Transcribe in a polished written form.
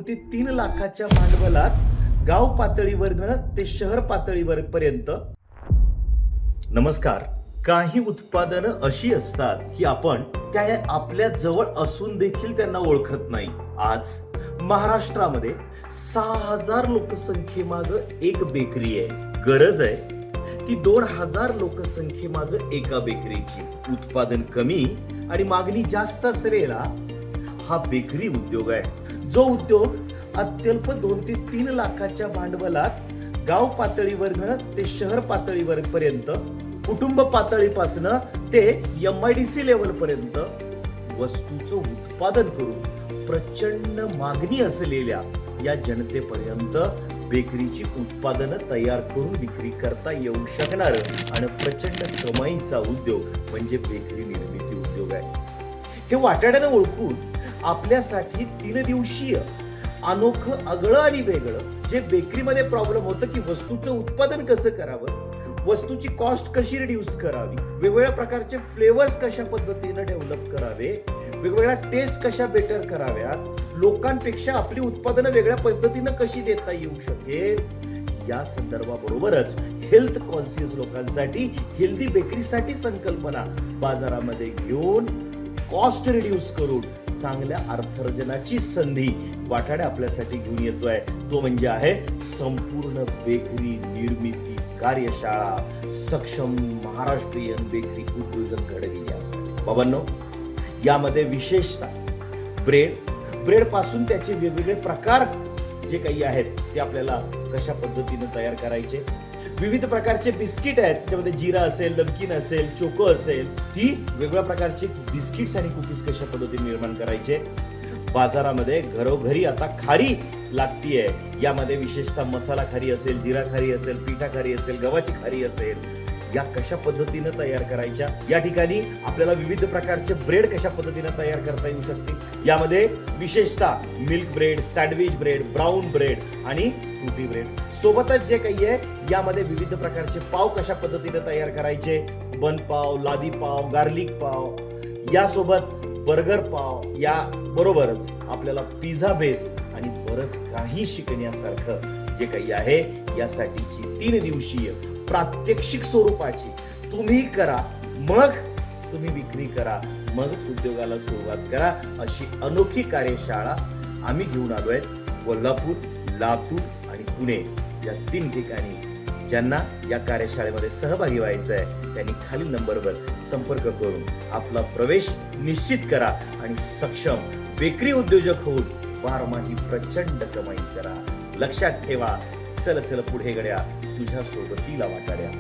ते 3 लाखाच्या भांडवलात गाव पातळीवरनं ते शहर पातळीवर पर्यंत. नमस्कार. काही उत्पादनं अशी असतात की आपण त्या आपल्या जवळ असून देखील त्यांना ओळखत नाही. आज महाराष्ट्रामध्ये 6000 लोकसंख्येमाग एक बेकरी आहे. गरज आहे ती 2000 लोकसंख्येमाग एका बेकरीची. उत्पादन कमी आणि मागणी जास्त असलेला हा बेकरी उद्योग आहे. जो उद्योग अत्यल्प 2 ते 3 लाखाच्या भांडवलात गाव पातळीवरनं ते शहर पातळीवर पर्यंत, कुटुंब पातळीपासनं ते MIDC लेवल पर्यंत वस्तूचं उत्पादन करून प्रचंड मागणी असलेल्या या जनतेपर्यंत बेकरीची उत्पादनं तयार करून विक्री करता येऊ शकणार आणि प्रचंड कमाईचा उद्योग म्हणजे बेकरी निर्मिती उद्योग आहे. हे वाटाड्यानं ओळखून आपल्यासाठी 3 दिवसीय अनोखं, आगळं आणि वेगळं जे बेकरीमध्ये प्रॉब्लेम होतं की वस्तूचं उत्पादन कसं करावं, वस्तूची कॉस्ट कशी रिड्यूस करावी, वेगवेगळ्या प्रकारचे फ्लेवर्स कशा पद्धतीने डेव्हलप करावे, वेगवेगळ्या टेस्ट कशा बेटर कराव्यात, लोकांपेक्षा आपली उत्पादनं वेगळ्या पद्धतीनं कशी देता येऊ शकेल, या संदर्भाबरोबरच हेल्थ कॉन्शियस लोकांसाठी हेल्दी बेकरीसाठी संकल्पना बाजारामध्ये घेऊन कॉस्ट रिड्यूस करून चांगल्या अर्थार्जनाची संधी वाटाडा आपल्यासाठी घेऊन येतोय. तो म्हणजे आहे संपूर्ण बेकरी निर्मिती कार्यशाळा, सक्षम महाराष्ट्रीयन बेकरी उद्योजक घडविण्यासाठी. बाबांनो, यामध्ये विशेषतः ब्रेड पासून त्याचे वेगवेगळे प्रकार जे काही आहेत ते आपल्याला कशा पद्धतीने तयार करायचे, विविध प्रकारचे बिस्किट आहेत, त्याच्यामध्ये जीरा असेल, नमकीन असेल, चोको असेल, ती वेगवेगळ्या प्रकारचे बिस्किट्स आणि कुकीज कशा पद्धतीने निर्माण करायचे. बाजारामध्ये घरोघरी आता खारी लागतीये. यामध्ये विशेषतः मसाला खारी असेल, जिरा खारी असेल, पिठा खारी असेल, गव्हाची खारी असेल, या कशा पद्धतीने तयार करायच्या. या ठिकाणी आपल्याला विविध प्रकारचे ब्रेड कशा पद्धतीने तयार करता येऊ शकते. यामध्ये विशेषतः milk bread, sandwich bread, brown bread आणि फ्रुटी ब्रेड. सोबतच जे काही आहे यामध्ये विविध प्रकारचे पाव कशा पद्धतीने तयार करायचे, बन पाव, लादी पाव, गार्लिक पाव, यासोबत बर्गर पाव, या बरोबरच आपल्याला पिझ्झा बेस आणि बरंच काही शिकण्यासारखं जे काही आहे यासाठीची 3 दिवसीय प्रात्यक्षिक स्वरूपाची तुम्ही करा, मग तुम्ही विक्री करा, मगच उद्योगाला सुरुवात करा, अशी अनोखी कार्यशाळा आम्ही घेऊन आलोय. कोल्हापूर, लातूर आणि पुणे या 3 ठिकाणी. ज्यांना या कार्यशाळेमध्ये सहभागी व्हायचं आहे त्यांनी खालील नंबरवर संपर्क करून आपला प्रवेश निश्चित करा आणि सक्षम बेकरी उद्योजक होऊन बारमाही प्रचंड कमाई करा. लक्षात ठेवा, चल पुढे गड्या, तुझ्या सोबतीला वाटाड्या.